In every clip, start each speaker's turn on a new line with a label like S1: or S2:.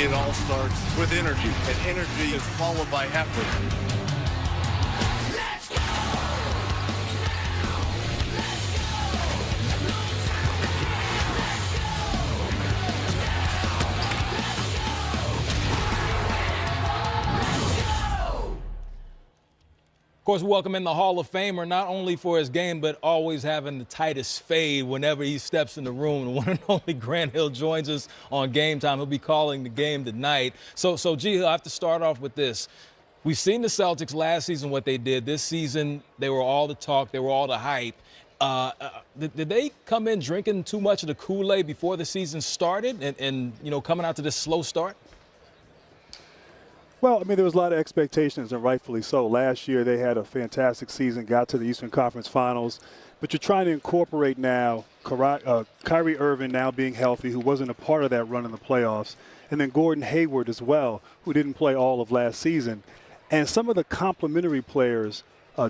S1: It all starts with energy, and energy is followed by effort.
S2: Of course, welcome in the Hall of Famer, not only for his game, but always having the tightest fade whenever he steps in the room. The one and only Grant Hill joins us on Game Time. He'll be calling the game tonight. So G Hill, I have to start off with this. We've seen the Celtics last season, what they did. This season, they were all the talk. They were all the hype. Did they come in drinking too much of the Kool-Aid before the season started and coming out to this slow start?
S3: Well, I mean, there was a lot of expectations, and rightfully so. Last year, they had a fantastic season, got to the Eastern Conference Finals. But you're trying to incorporate now Kyrie Irving now being healthy, who wasn't a part of that run in the playoffs, and then Gordon Hayward as well, who didn't play all of last season. And some of the complementary players,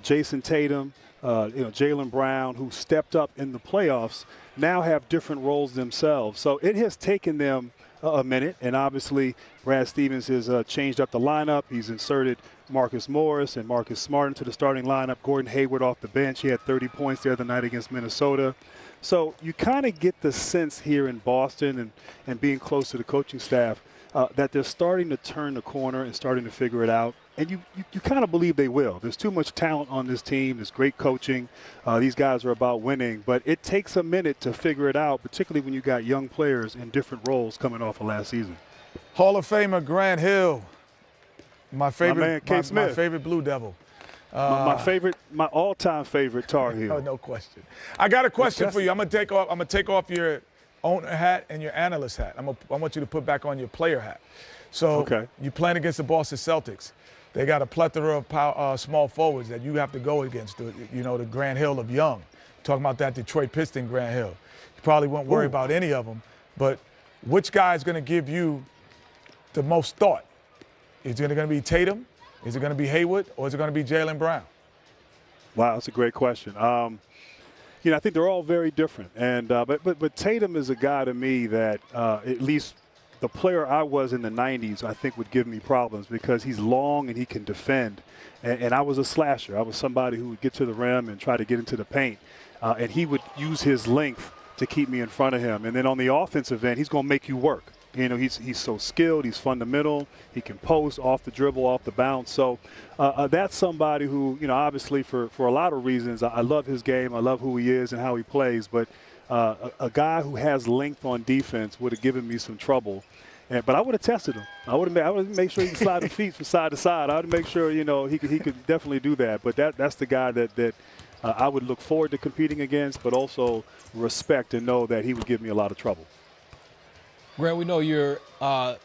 S3: Jason Tatum, Jaylen Brown, who stepped up in the playoffs, now have different roles themselves. So it has taken them a minute, and obviously Brad Stevens has changed up the lineup. He's inserted Marcus Morris and Marcus Smart into the starting lineup. Gordon Hayward off the bench. He had 30 points the other night against Minnesota. So you kind of get the sense here in Boston and being close to the coaching staff that they're starting to turn the corner and starting to figure it out. And you kind of believe they will. There's too much talent on this team. There's great coaching. These guys are about winning. But it takes a minute to figure it out, particularly when you got young players in different roles coming off of last season.
S4: Hall of Famer Grant Hill, my favorite, my favorite Blue Devil.
S3: My all-time favorite Tar Heel.
S4: Oh, no question. I got a question for you. I'm gonna take off your owner hat and your analyst hat. I want you to put back on your player hat. So you're playing against the Boston Celtics. They got a plethora of small forwards that you have to go against. The Grant Hill of young. Talking about that Detroit Piston Grant Hill. You probably won't worry about any of them. But which guy is going to give you the most thought? Is it going to be Tatum? Is it going to be Hayward? Or is it going to be Jaylen Brown?
S3: Wow, that's a great question. I think they're all very different. And but Tatum is a guy to me that at least the player I was in the 90s, I think, would give me problems because he's long and he can defend. And I was a slasher. I was somebody who would get to the rim and try to get into the paint. And he would use his length to keep me in front of him. And then on the offensive end, he's going to make you work. He's so skilled. He's fundamental. He can post off the dribble, off the bounce. So that's somebody who, obviously for a lot of reasons, I love his game. I love who he is and how he plays. But a guy who has length on defense would have given me some trouble. But I would have tested him. I would have made sure he could slide the feet from side to side. I would make sure, he could definitely do that. But that's the guy that I would look forward to competing against, but also respect and know that he would give me a lot of trouble.
S2: Grant, we know your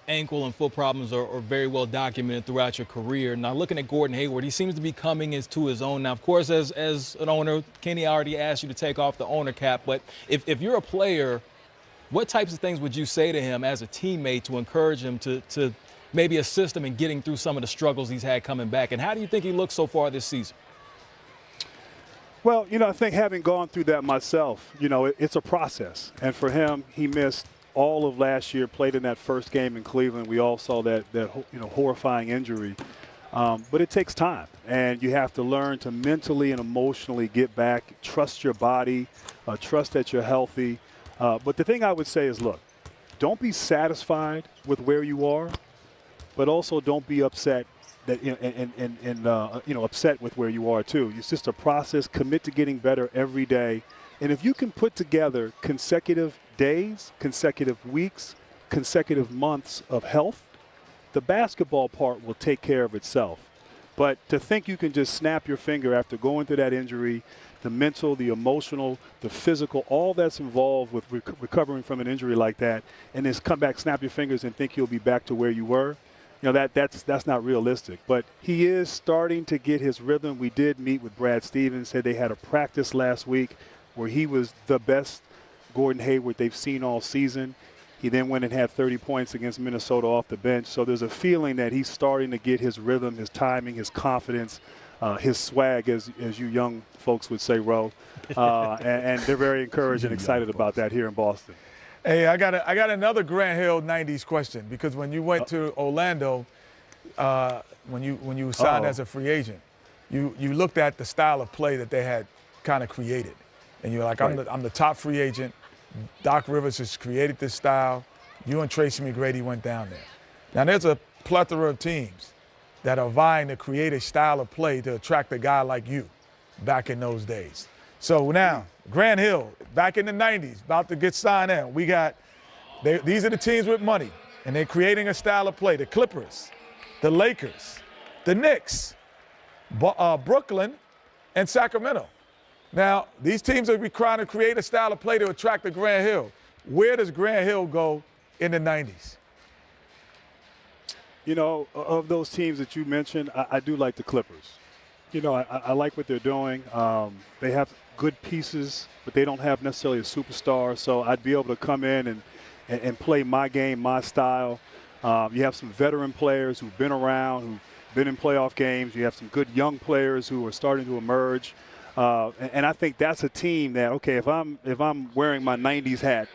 S2: ankle and foot problems are very well documented throughout your career. Now, looking at Gordon Hayward, he seems to be coming into his own. Now, of course, as an owner, Kenny already asked you to take off the owner cap. But if you're a player, what types of things would you say to him as a teammate to encourage him to maybe assist him in getting through some of the struggles he's had coming back? And how do you think he looks so far this season?
S3: Well, I think having gone through that myself, it's a process. And for him, he missed all of last year, played in that first game in Cleveland. We all saw that horrifying injury. But it takes time, and you have to learn to mentally and emotionally get back, trust your body, trust that you're healthy. But the thing I would say is, look, don't be satisfied with where you are, but also don't be upset upset with where you are too. It's just a process. Commit to getting better every day, and if you can put together consecutive days, consecutive weeks, consecutive months of health, the basketball part will take care of itself. But to think you can just snap your finger after going through that injury, the mental, the emotional, the physical, all that's involved with recovering from an injury like that, and then come back, snap your fingers, and think you'll be back to where you were, that's not realistic. But he is starting to get his rhythm. We did meet with Brad Stevens, said they had a practice last week where he was the best Gordon Hayward they've seen all season. He then went and had 30 points against Minnesota off the bench. So there's a feeling that he's starting to get his rhythm, his timing, his confidence, his swag, as you young folks would say, Ro. And they're very encouraged and excited about that here in Boston.
S4: Hey, I got another Grant Hill '90s question, because when you went to Orlando, when you signed as a free agent, you looked at the style of play that they had kind of created, and you're like, I'm the top free agent. Doc Rivers has created this style. You and Tracy McGrady went down there. Now there's a plethora of teams that are vying to create a style of play to attract a guy like you back in those days. So now, Grant Hill, back in the 90s, about to get signed in. These are the teams with money, and they're creating a style of play. The Clippers, the Lakers, the Knicks, Brooklyn, and Sacramento. Now, these teams are trying to create a style of play to attract a Grant Hill. Where does Grant Hill go in the 90s?
S3: You know, of those teams that you mentioned, I do like the Clippers. You know, I like what they're doing. They have good pieces, but they don't have necessarily a superstar. So I'd be able to come in and play my game, my style. You have some veteran players who've been around, who've been in playoff games. You have some good young players who are starting to emerge. And I think that's a team that, okay, if I'm wearing my 90s hat,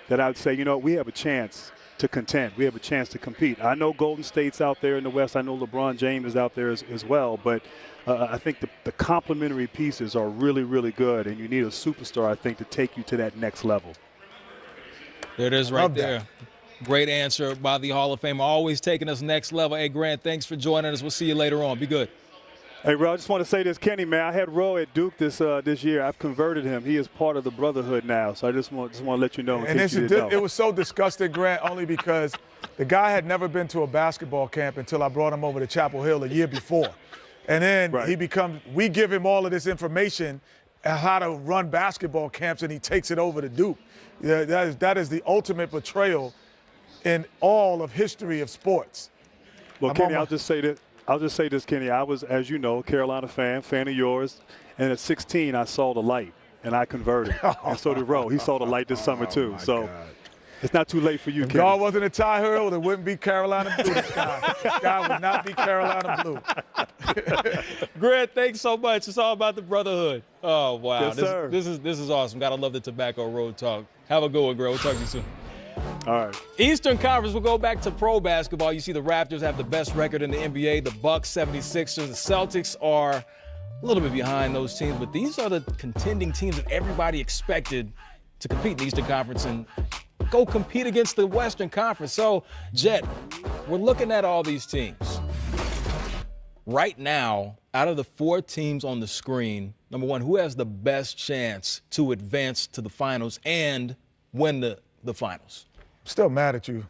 S3: that I would say, you know, we have a chance to contend. We have a chance to compete. I know Golden State's out there in the West. I know LeBron James is out there as well. But I think the complementary pieces are really, really good. And you need a superstar, I think, to take you to that next level.
S2: There it is right there. Great answer by the Hall of Famer. Always taking us next level. Hey, Grant, thanks for joining us. We'll see you later on. Be good.
S3: Hey, Ro, I just want to say this, Kenny, man. I had Ro at Duke this year. I've converted him. He is part of the brotherhood now. So I just want to let you know.
S4: And it was so disgusting, Grant, only because the guy had never been to a basketball camp until I brought him over to Chapel Hill a year before. And then we give him all of this information on how to run basketball camps, and he takes it over to Duke. Yeah, that is the ultimate betrayal in all of history of sports.
S3: Well, Kenny, I'll just say this, Kenny. I was, as you know, a Carolina fan of yours. And at 16, I saw the light, and I converted. And so did Ro. He saw the light this summer, too. So it's not too late for you,
S4: if
S3: Kenny.
S4: God wasn't a Tar Heel, it wouldn't be Carolina Blue. This guy would not be Carolina Blue.
S2: Grant, thanks so much. It's all about the brotherhood. Oh, wow.
S3: Yes, sir.
S2: This is awesome. Gotta love the Tobacco Road talk. Have a good one, Grant. We'll talk to you soon.
S3: All right.
S2: Eastern Conference, we'll go back to pro basketball. You see the Raptors have the best record in the NBA. The Bucks, 76ers. The Celtics are a little bit behind those teams, but these are the contending teams that everybody expected to compete in the Eastern Conference and go compete against the Western Conference. So, Jet, we're looking at all these teams. Right now, out of the 4 teams on the screen, number one, who has the best chance to advance to the finals and win the finals?
S4: Still mad at you.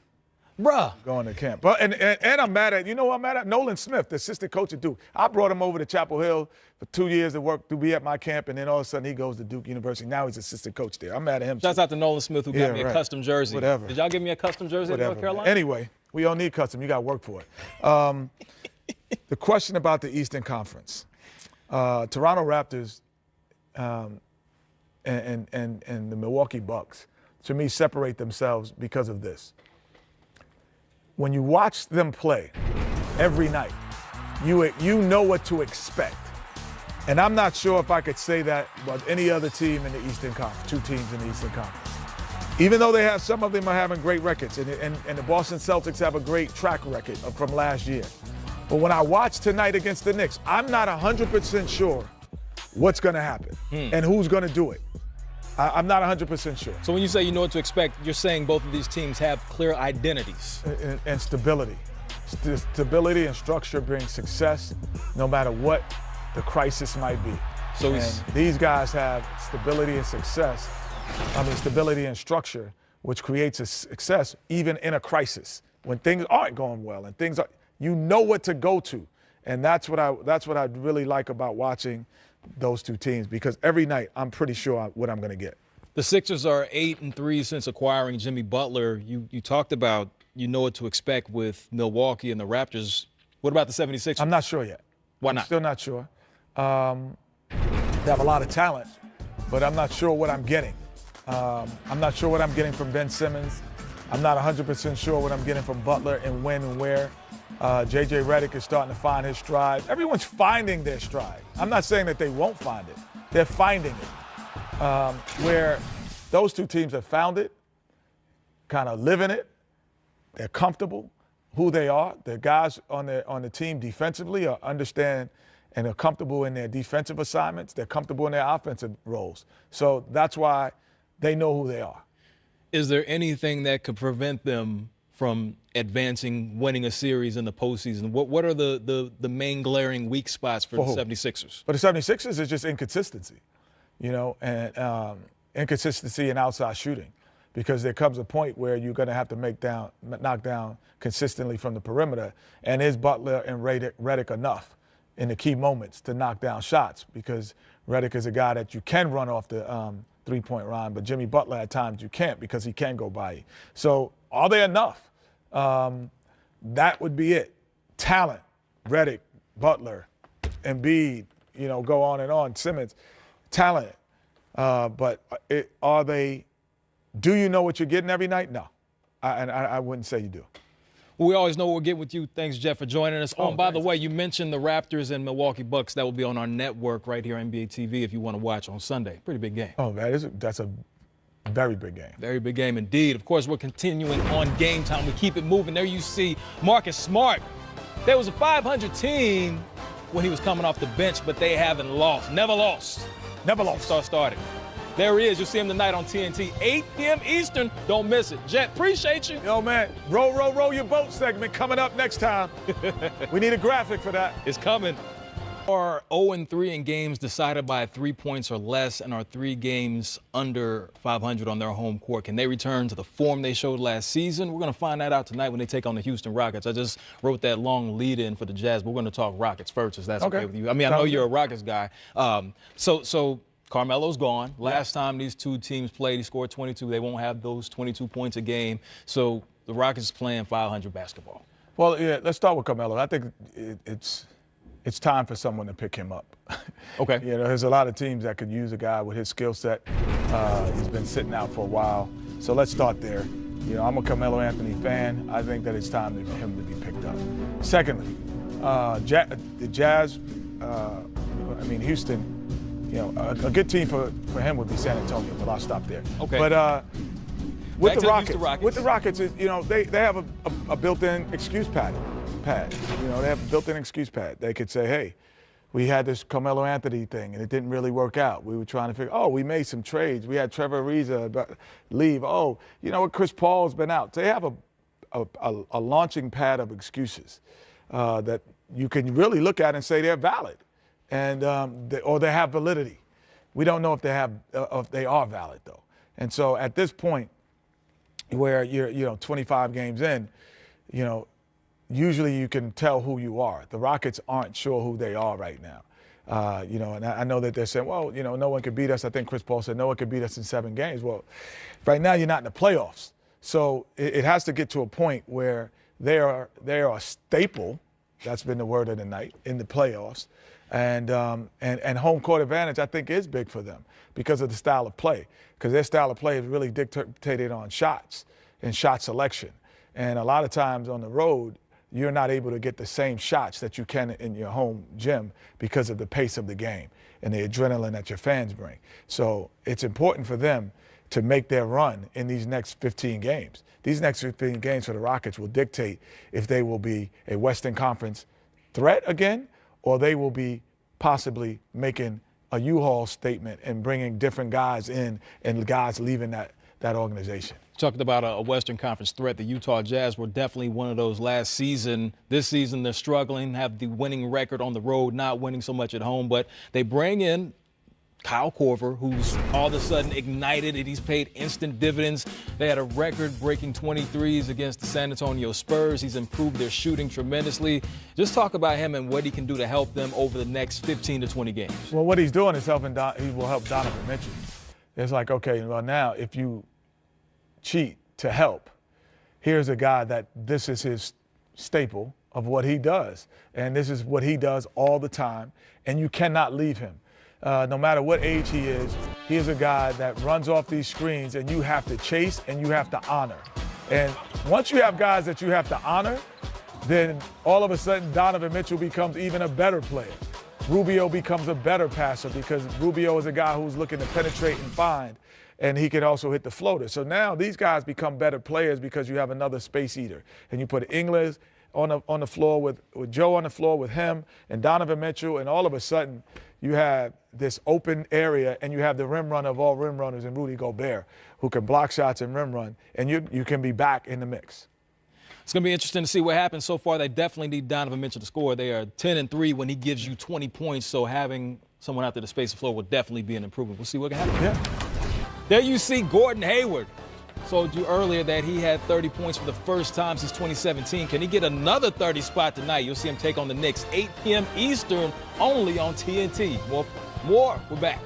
S2: Bruh.
S4: Going to camp. But and I'm mad at, you know what I'm mad at? Nolan Smith, the assistant coach at Duke. I brought him over to Chapel Hill for 2 years to be at my camp, and then all of a sudden he goes to Duke University. Now he's assistant coach there. I'm mad at him.
S2: Shouts out to Nolan Smith who got me a custom jersey.
S4: Whatever.
S2: Did y'all give me a custom jersey in North Carolina?
S4: Anyway, we don't need custom. You got to work for it. The question about the Eastern Conference. Toronto Raptors and the Milwaukee Bucks, to me, separate themselves because of this. When you watch them play every night, you know what to expect. And I'm not sure if I could say that about any other team in the Eastern Conference, 2 teams in the Eastern Conference. Even though some of them are having great records, and the Boston Celtics have a great track record from last year. But when I watch tonight against the Knicks, I'm not 100% sure what's going to happen and who's going to do it. I'm not 100% sure.
S2: So when you say you know what to expect, you're saying both of these teams have clear identities.
S4: And stability. Stability and structure bring success no matter what the crisis might be. So these guys have stability and stability and structure, which creates a success even in a crisis. When things aren't going well and you know what to go to. And that's what I really like about watching those 2 teams, because every night I'm pretty sure what I'm going to get.
S2: The Sixers are 8-3 since acquiring Jimmy Butler. You talked about you know what to expect with Milwaukee and the Raptors. What about the 76ers?
S4: I'm not sure yet.
S2: Why not?
S4: I'm still not sure. They have a lot of talent, but I'm not sure what I'm getting. I'm not sure what I'm getting from Ben Simmons. I'm not 100% sure what I'm getting from Butler and when and where. J.J. Redick is starting to find his stride. Everyone's finding their stride. I'm not saying that they won't find it. They're finding it. Where those 2 teams have found it, kind of live in it. They're comfortable who they are. The guys on the team defensively understand and are comfortable in their defensive assignments. They're comfortable in their offensive roles. So that's why they know who they are.
S2: Is there anything that could prevent them from advancing, winning a series in the postseason? What are the main glaring weak spots for the 76ers?
S4: For the 76ers, it's just inconsistency, and inconsistency in outside shooting, because there comes a point where you're going to have to knock down consistently from the perimeter. And is Butler and Redick enough in the key moments to knock down shots? Because Redick is a guy that you can run off the three-point line, but Jimmy Butler at times you can't, because he can go by you. So are they enough? That would be it. Talent, Redick, Butler, Embiid, go on and on, Simmons, talent. But are they? Do you know what you're getting every night? No, I wouldn't say you do.
S2: Well, we always know what we'll get with you. Thanks, Jeff, for joining us. By the way, you mentioned the Raptors and Milwaukee Bucks. That will be on our network right here on NBA TV if you want to watch on Sunday. Pretty big game.
S4: Oh, that's a very big game.
S2: Very big game indeed. Of course, we're continuing on Game Time. We keep it moving. There you see Marcus Smart. There was a 500 team when he was coming off the bench, but they haven't lost. Never lost.
S4: Never lost.
S2: Started. There he is. You'll see him tonight on TNT, 8 p.m. Eastern. Don't miss it. Jet, appreciate you.
S4: Yo, man, row your boat segment coming up next time. We need a graphic for that.
S2: It's coming. Are 0-3 in games decided by 3 points or less and are 3 games under 500 on their home court. Can they return to the form they showed last season? We're going to find that out tonight when they take on the Houston Rockets. I just wrote that long lead-in for the Jazz, but we're going to talk Rockets first, if that's okay with you. I mean, I know you're a Rockets guy. So Carmelo's gone. Last time these two teams played, he scored 22. They won't have those 22 points a game. So the Rockets playing 500 basketball.
S4: Well, yeah, let's start with Carmelo. I think it's time for someone to pick him up.
S2: Okay.
S4: There's a lot of teams that could use a guy with his skill set. He's been sitting out for a while. So let's start there. I'm a Carmelo Anthony fan. I think that it's time for him to be picked up. Secondly, the Jazz, Houston, a good team for him would be San Antonio, but I'll stop there.
S2: Okay.
S4: But with the Rockets, they have a built-in excuse pad. They have a built-in excuse pad. They could say, hey, we had this Carmelo Anthony thing, and it didn't really work out. We were trying to figure, we made some trades. We had Trevor Ariza leave. Chris Paul's been out. They have a launching pad of excuses that you can really look at and say they're valid, and or they have validity. We don't know if they are valid, though. And so at this point, where you're 25 games in, usually you can tell who you are. The Rockets aren't sure who they are right now. And I know that they're saying, no one could beat us. I think Chris Paul said no one could beat us in 7 games. Well, right now you're not in the playoffs. So it has to get to a point where they are a staple. That's been the word of the night in the playoffs. And home court advantage, I think, is big for them because of the style of play. Because their style of play is really dictated on shots and shot selection. And a lot of times on the road, you're not able to get the same shots that you can in your home gym because of the pace of the game and the adrenaline that your fans bring. So it's important for them to make their run in these next 15 games. These next 15 games for the Rockets will dictate if they will be a Western Conference threat again, or they will be possibly making a U-Haul statement and bringing different guys in and guys leaving that organization.
S2: Talked about a Western Conference threat. The Utah Jazz were definitely one of those last season. This season they're struggling, have the winning record on the road, not winning so much at home, but they bring in Kyle Korver, who's all of a sudden ignited and he's paid instant dividends. They had a record-breaking 23s against the San Antonio Spurs. He's improved their shooting tremendously. Just talk about him and what he can do to help them over the next 15 to 20 games.
S4: Well, what he's doing is he will help Donovan Mitchell. It's like, okay, well, now if you cheat to help, here's a guy that this is his staple of what he does. And this is what he does all the time. And you cannot leave him. No matter what age he is a guy that runs off these screens and you have to chase and you have to honor. And once you have guys that you have to honor, then all of a sudden Donovan Mitchell becomes even a better player. Rubio becomes a better passer because Rubio is a guy who's looking to penetrate and find. and he can also hit the floater. So now these guys become better players because you have another space eater. And you put Ingles on the floor with Joe on the floor with him and Donovan Mitchell, and all of a sudden you have this open area, and you have the rim runner of all rim runners in Rudy Gobert, who can block shots and rim run, and you can be back in the mix.
S2: It's going to be interesting to see what happens. So far, they definitely need Donovan Mitchell to score. They are 10-3 when he gives you 20 points, so having someone out there to space the floor will definitely be an improvement. We'll see what can happen.
S4: Yeah.
S2: There you see Gordon Hayward. Told you earlier that he had 30 points for the first time since 2017. Can he get another 30 spot tonight? You'll see him take on the Knicks, 8 p.m. Eastern, only on TNT. More. We're back.